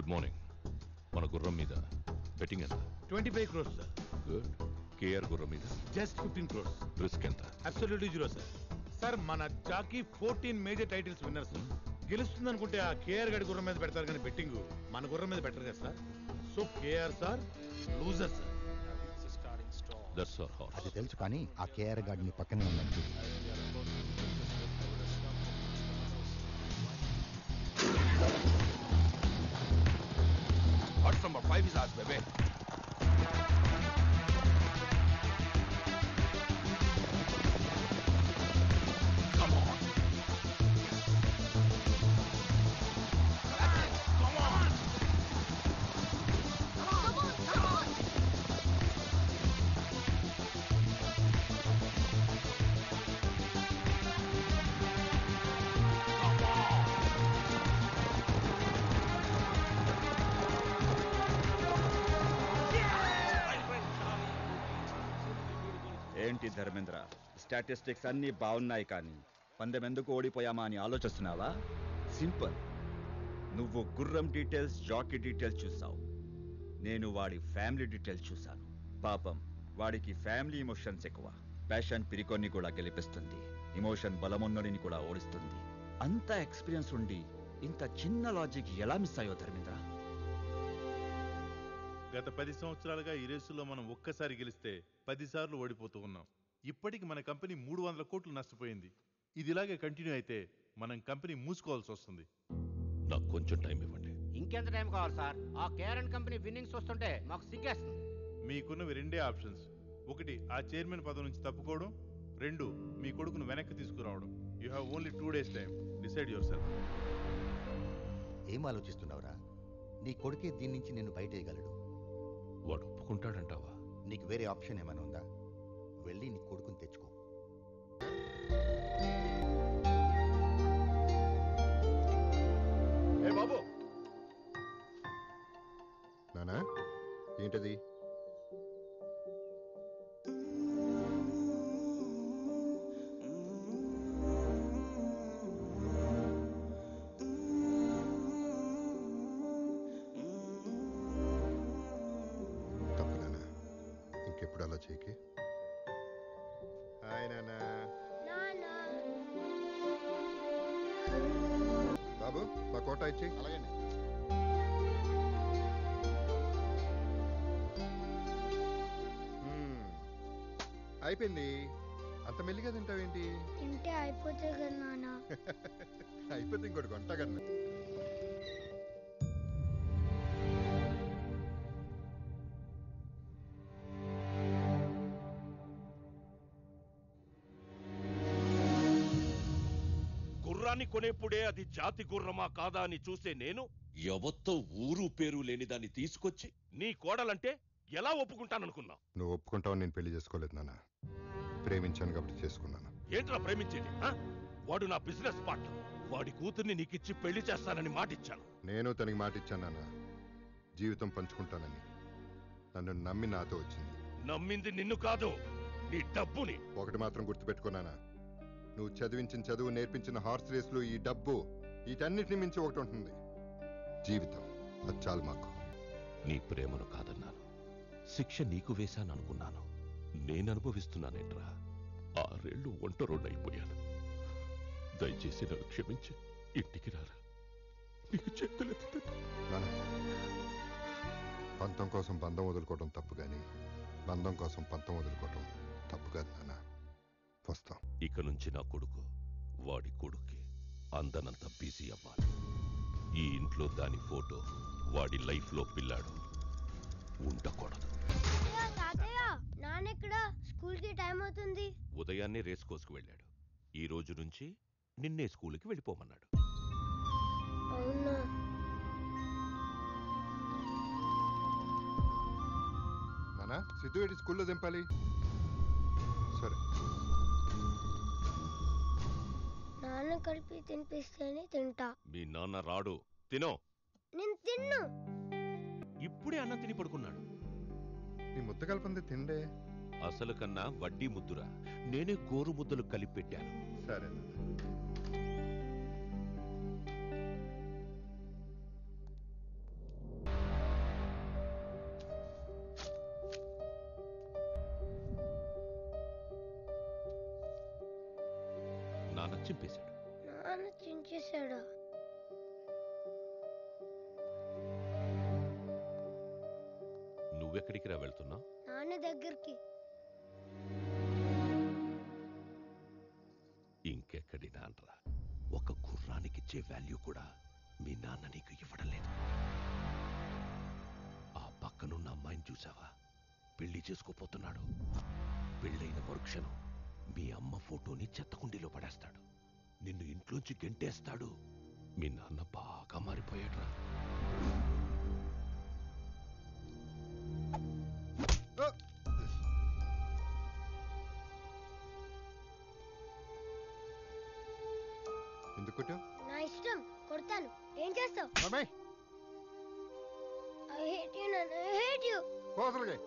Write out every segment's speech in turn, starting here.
Good morning. మన గుర్రం మీద బెట్టింగ్ ఎంత? 25 crores సార్. గుడ్. కేఆర్ గుర్రం మీద జస్ట్ 15 crores. రిస్క్ ఎంత? Absolutely zero sir. సార్ మన jockey 14 major titles winner sir. గెలుస్తుంది అనుకుంటే ఆ కేఆర్ గడి గుర్రం మీద పెడతారు కానీ బెట్టింగ్ మన గుర్రం మీద పెట్టరు కదా sir. So KR sir loser sir. That's our horse. అది తెలుసు కానీ ఆ కేఆర్ గాడిని పక్కనే ఉన్నట్టు. Horse number 5 is ours, baby. Come on. That's it. Come on. Come on, come on. ఏంటి ధర్మేంద్ర, స్టాటిస్టిక్స్ అన్నీ బాగున్నాయి కానీ పందెం ఎందుకు ఓడిపోయామా అని ఆలోచిస్తున్నావా? సింపుల్. నువ్వు గుర్రం డీటెయిల్స్, జాకీ డీటెయిల్స్ చూసావు. నేను వాడి ఫ్యామిలీ డీటెయిల్స్ చూశాను. పాపం వాడికి ఫ్యామిలీ ఎమోషన్స్ ఎక్కువ. ప్యాషన్ పిరికొన్ని కూడా గెలిపిస్తుంది, ఎమోషన్ బలమున్నడిని కూడా ఓడిస్తుంది. అంత ఎక్స్పీరియన్స్ ఉండి ఇంత చిన్న లాజిక్ ఎలా మిస్ అయ్యో ధర్మేంద్ర? గత 10 సంవత్సరాలుగా ఈ రేసులో మనం ఒక్కసారి గెలిస్తే 10 సార్లు ఓడిపోతూ ఉన్నాం. ఇప్పటికి మన కంపెనీ 300 కోట్లు నష్టపోయింది. ఇది ఇలాగే కంటిన్యూ అయితే మనం కంపెనీ మూసుకోవాల్సి వస్తుంది. నాకు కొంచెం టైం ఇవ్వండి. ఇంకెంత టైం కావాలి సార్? ఆ కేఆర్ కంపెనీ విన్నింగ్స్ వస్తుంటే మాకు సిగ్గేస్తుంది. మీకున్నవి రెండే ఆప్షన్స్. ఒకటి ఆ చైర్మన్ పదవి నుంచి తప్పుకోవడం, 2 మీ కొడుకును వెనక్కి తీసుకురావడం. You have only 2 days time. Decide your self. ఏం ఆలోచిస్తున్నావురా? నీ కొడుకే దీని నుంచి నిన్ను బయటేయగలడు. వాడు ఒప్పుకుంటాడంటావా? నీకు వేరే ఆప్షన్ ఏమైనా ఉందా? వెళ్ళి నీ కొడుకుని తెచ్చుకో. ఏ బాబు, నానా ఏంటది? తప్పు నానా, ఇంకెప్పుడు అలా చేయకి. హాయ్ నానా. బాబు మా కోట ఇచ్చి. అలాగే అయిపోయింది. అంత మెల్లిగా తింటావేంటి? తింటే అయిపోతుంది కదా నాన్న. అయిపోతే ఇంకోటి కొంట కన్నా. గుర్రాన్ని కొనేప్పుడే అది జాతి గుర్రమా కాదా అని చూసే నేను ఎవత్తో ఊరు పేరు లేని దాన్ని తీసుకొచ్చి నీ కోడలంటే ఎలా ఒప్పుకుంటాననుకున్నా? నువ్వు ఒప్పుకుంటావు. నేను పెళ్లి చేసుకోలేదు నాన్న, ప్రేమించాను కాబట్టి చేసుకున్నాను. ఏంట్రా ప్రేమించేది? వాడు నా బిజినెస్ పార్ట్నర్. వాడి కూతుర్ని నీకిచ్చి పెళ్లి చేస్తానని మాటిచ్చాను. నేను తనకి మాట ఇచ్చాను నాన్న, జీవితం పంచుకుంటానని. నన్ను నమ్మి నాతో వచ్చింది. నమ్మింది నిన్ను కాదు, నీ డబ్బుని. ఒకటి మాత్రం గుర్తుపెట్టుకున్నానా, నువ్వు చదివించిన చదువు, నేర్పించిన హార్స్ రేసులు, ఈ డబ్బు, వీటన్నిటిని మించి ఒకటి ఉంటుంది, జీవితం. అది చాలు మాకు. నీ ప్రేమను కాదన్నాను, శిక్ష నీకు వేశాననుకున్నాను. నేను అనుభవిస్తున్నానేంట్రా? 6 ఏళ్ళు ఒంటరోడ్డైపోయాను. దయచేసి నన్ను క్షమించి ఇంటికి రారా. నీకు చేతులెత్తుతాను. నాన్న, పంతం కోసం బంధం వదులుకోవడం తప్పు, కానీ బంధం కోసం పంతం వదులుకోవడం తప్పు కాదు నాన్న. వస్తాం. ఇక నుంచి నా కొడుకు వాడి కొడుక్కి అందనంత బిజీ అవ్వాలి. ఈ ఇంట్లో దాని ఫోటో, వాడి లైఫ్లో పిల్లాడు ఉండకూడదు. నాన్నెక్కడ? స్కూల్ కి టైం అవుతుంది. ఉదయాన్నే రేస్ కోసుకు వెళ్ళాడు. ఈ రోజు నుంచి నిన్నే స్కూల్కి వెళ్ళిపోమన్నాడు. అవునా? నాన్న, సిద్ధు ఏంటి స్కూల్లో దింపాలి? సరే. నాన్న కలిపి తినిపిస్తేనే తింటా. మీ నాన్న రాడు, తినో. నేను తిన్ను. ఇప్పుడే అన్నం తిని పడుకున్నాడు. నీ ముద్ద కలపంది తిండే. అసలు కన్నా వడ్డీ ముద్దురా, నేనే గోరు ముద్దలు కలిపి పెట్టాను. సరే. చింపేశాడు. నాన్న చించేశాడా? నువ్వెక్కడికి రా వెళ్తున్నావు? నాన్న దగ్గరికి. ఇంకెక్కడి నాన్నరా? ఒక గుర్రానికిచ్చే వాల్యూ కూడా మీ నాన్న నీకు ఇవ్వడం లేదు. ఆ పక్కనున్న అమ్మాయిని చూసావా? పెళ్లి చేసుకోపోతున్నాడు. పెళ్ళైన మరుక్షణం మీ అమ్మ ఫోటోని చెత్తకుండీలో పడేస్తాడు. నిన్ను ఇంట్లోంచి గెంటేస్తాడు. మీ నాన్న బాగా మారిపోయాడురా. ఎందుకు కొట్టావు? నా ఇష్టం, కొడతాను. ఏం చేస్తావు? అమ్మాయి ఐ హేట్ యు నాన్న, ఐ హేట్ యు. కోసలుగా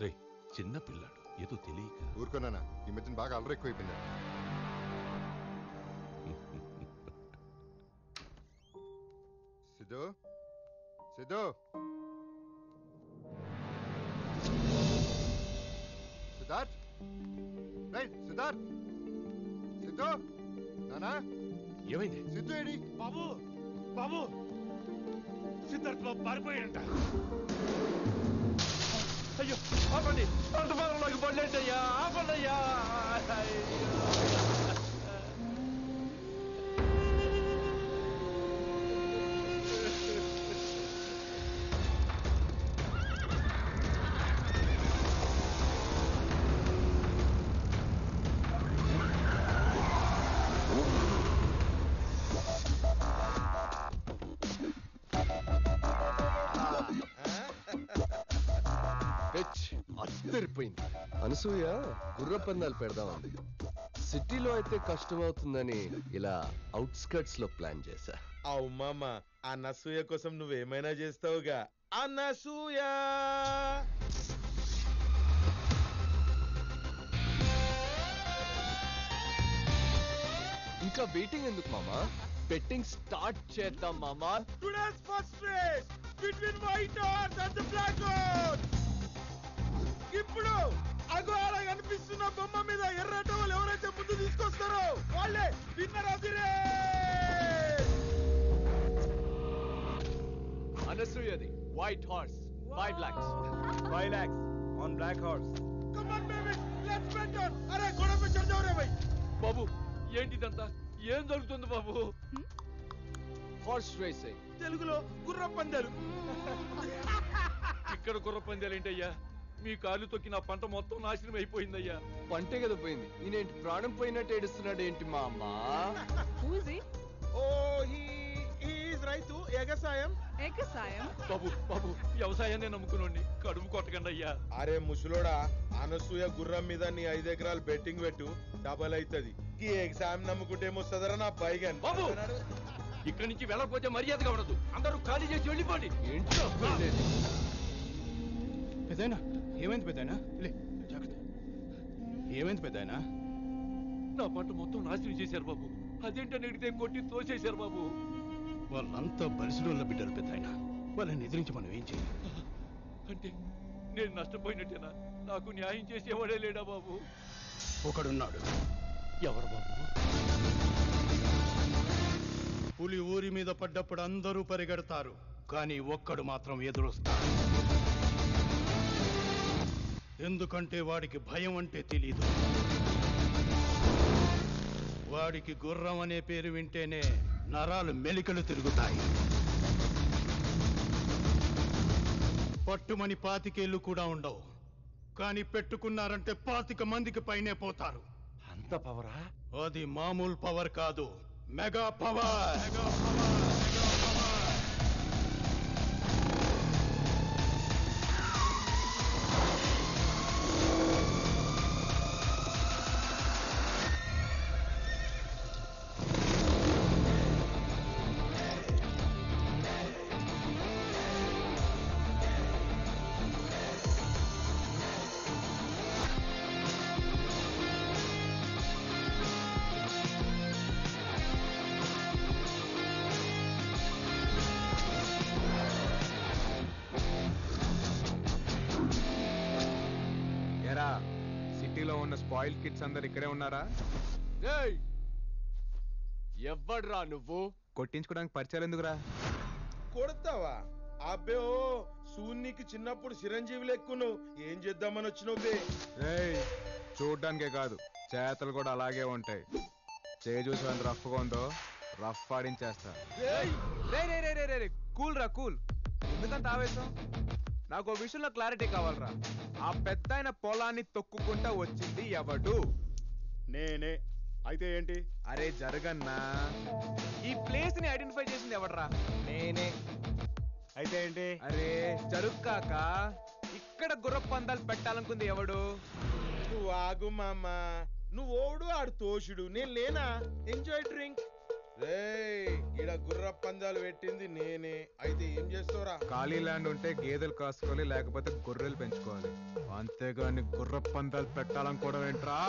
రే, చిన్న పిల్లాడు, ఏదో తెలియక. ఊరుకున్నానా? ఈ మధ్యన బాగా అల్లరి ఎక్కువైపోయింది. సిద్ధు, సిద్ధు, సిద్ధార్థ్, రైట్ సిద్ధార్థ్, సిద్ధు, నానా ఏమైంది? సిద్ధు ఏడి? బాబు బాబు, సిద్ధార్థ్ బాబు పారిపోయాడంట. అయ్యో ఆపండి, అంతమానంలోకి పడలేదయ్యా, ఆపండయ్యా. అద్దరిపోయింది. అనసూయ గుర్ర పందాలు పెడదామంది. సిటీలో అయితే కష్టం అవుతుందని ఇలా అవుట్స్కర్ట్స్ లో ప్లాన్ చేశా. అవు మామ, ఆ నసూయ కోసం నువ్వేమైనా చేస్తావుగా. ఆ నసూయ ఇంకా వెయిటింగ్ ఎందుకు మామా? బెట్టింగ్ స్టార్ట్ చేద్దాం మామా. Today's first race between white horse and the black horse. ఇప్పుడు అగో అలా కనిపిస్తున్న బొమ్మ మీద ఎర్ర టవల్ ఎవరైతే ముందు తీసుకొస్తారో వాళ్ళే విన్నర్ ఆఫ్ ది రేస్. అనసూయది white horse 5 lakhs. 5 lakhs on black horse. Come on baby, let's bet on. అరే గొడవ पे चढ़ जाओ रे भाई. బాబు ఏంటిదంతా? ఏం జరుగుతుంది బాబు? Horse racing. తెలుగులో గుర్రం పందాలు. ఇక్కడ గుర్ర పందాలేంటయ్యా? మీ కాలు తొక్కి నా పంట మొత్తం నాశనం అయిపోయిందయ్యా. పంటే కదా పోయింది. ఈయనేంటి ప్రాణం పోయినట్టు ఏడుస్తున్నాడు ఏంటి మా అమ్మ? ఓ హీ ఈజ్ రైతు ఎగసాయం. బాబు బాబు, వ్యవసాయాన్ని నమ్ముకునండి, కడుపు కొట్టకండి అయ్యా. అరే ముసలోడా, అనసూయ గుర్రం మీద నీ 5 ఎకరాలు బెట్టింగ్ పెట్టు, డబల్ అవుతుంది. ఈ ఎగ్జామ్ నమ్ముకుంటేమో సదరనా పైగన్. బాబు, ఇక్కడి నుంచి వెళ్ళకపోతే మర్యాదగా ఉండదు. అందరూ ఖాళీ చేసి వెళ్ళిపోండి. ఏంటో వెళ్ళేది. పెద్దయినా ఏమైంది? పెద్దయినా జాగ్రత్త. ఏమైంది పెద్దయినా? నా పంట మొత్తం నాశనం చేశారు బాబు. అదేంటని అడిగితే కొట్టి తోసేశారు బాబు. వాళ్ళంతా బలిసిడోళ్ళ బిడ్డలు పెద్దయినా. వాళ్ళని ఎదిరించి మనం ఏం చేయాలి? అంటే నేను నష్టపోయినట్టేనా? నాకు న్యాయం చేసేవాడే లేడా బాబు? ఒకడున్నాడు. ఎవరు బాబు? పులి ఊరి మీద పడ్డప్పుడు అందరూ పరిగెడతారు, కానీ ఒక్కడు మాత్రం ఎదురొస్తాడు. ఎందుకంటే వాడికి భయం అంటే తెలీదు. వాడికి గుర్రం అనే పేరు వింటేనే నరాలు మెలికలు తిరుగుతాయి. పట్టుమని 25 ఏళ్ళు కూడా ఉండవు, కానీ పెట్టుకున్నారంటే 25 మందికి పైనే పోతారు. అంత పవరా? అది మామూలు పవర్ కాదు, మెగా పవర్. సిటీలో ఉన్న స్పాయిల్ కిడ్స్ అందరు ఇక్కడే ఉన్నారా? ఎవ్వడ్రా నువ్వు? కొట్టించుకోవడానికి పరిచయాలు ఎందుకురా? కొడతావా? అబ్బే ఓ సూన్నికి చిన్నప్పుడు చిరంజీవి లెక్కును ఏం చేద్దామని వచ్చినావు బే? చూడ్డానికే కాదు చేతలు కూడా అలాగే ఉంటాయి. చూసి రఫ్గా ఉందో రఫ్ ఆడించేస్తా. కూల్ రా కూల్. ఎందుకంత ఆవేశం? నాకు ఓ విషయంలో క్లారిటీ కావాలరా. ఆ పెద్ద ఆయన పొలాన్ని తొక్కుకుంటా వచ్చింది ఎవడు? నేనే. అయితే ఏంటి? అరే జరగన్నా, ఈ ప్లేస్ ని ఐడెంటిఫై చేసింది ఎవడరా? నేనే. అయితే ఏంటి? అరే జరుక్కాక ఇక్కడ గుర్ర పందాలు పెట్టాలనుకుంది ఎవడు? నువ్వు ఆగు మామ. నువ్వు ఓడు ఆడు తోషుడు, నేను లేనా? Enjoy drink. ఈడ గుర్ర పందాలు పెట్టింది నేనే. అయితే ఏం చేస్తావురా? ఖాళీ ల్యాండ్ ఉంటే గేదెలు కాసుకోవాలి, లేకపోతే గొర్రెలు పెంచుకోవాలి. అంతేగాని గుర్ర పందాలు పెట్టాలనుకోవడం ఏంట్రా?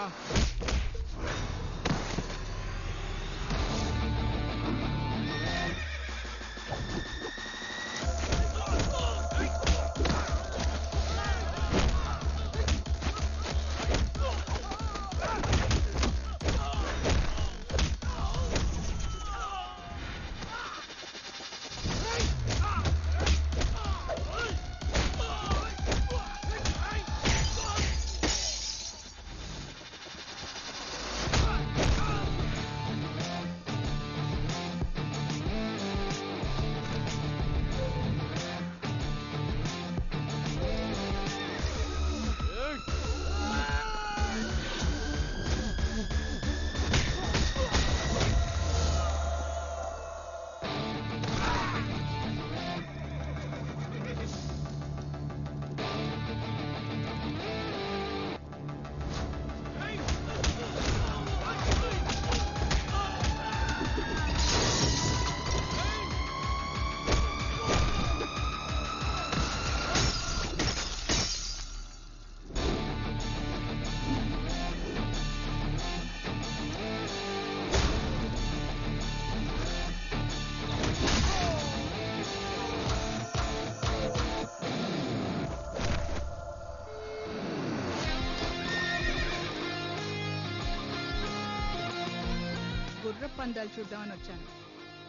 పందాలు చూద్దామని వచ్చాను,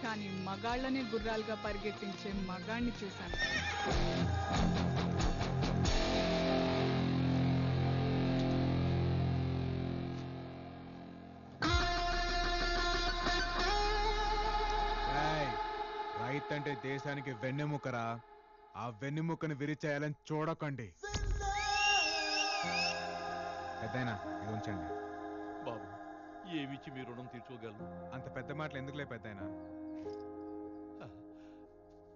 కానీ మగాళ్ళనే గుర్రాలుగా పరిగెత్తించే మగాణ్ణి చూశాను. రైతంటే దేశానికి వెన్నెముకరా. ఆ వెన్నెముకను విరిచేయాలని చూడకండి. పెద్దయినా ఇది ఉంచండి. బాబు, ఏమిచ్చి మీ రుణం తీర్చుకోగలను? అంత పెద్ద మాటలు ఎందుకులే పెద్దయినా.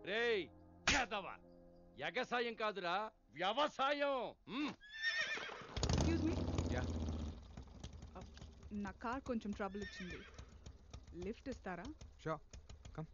రేయ్ చేద్దావా, ఎగసాయం కాదురా వ్యవసాయం. ఎక్స్క్యూజ్ మీ, నా కార్ కొంచెం ట్రబుల్ ఇచ్చింది, లిఫ్ట్ ఇస్తారా? Show come.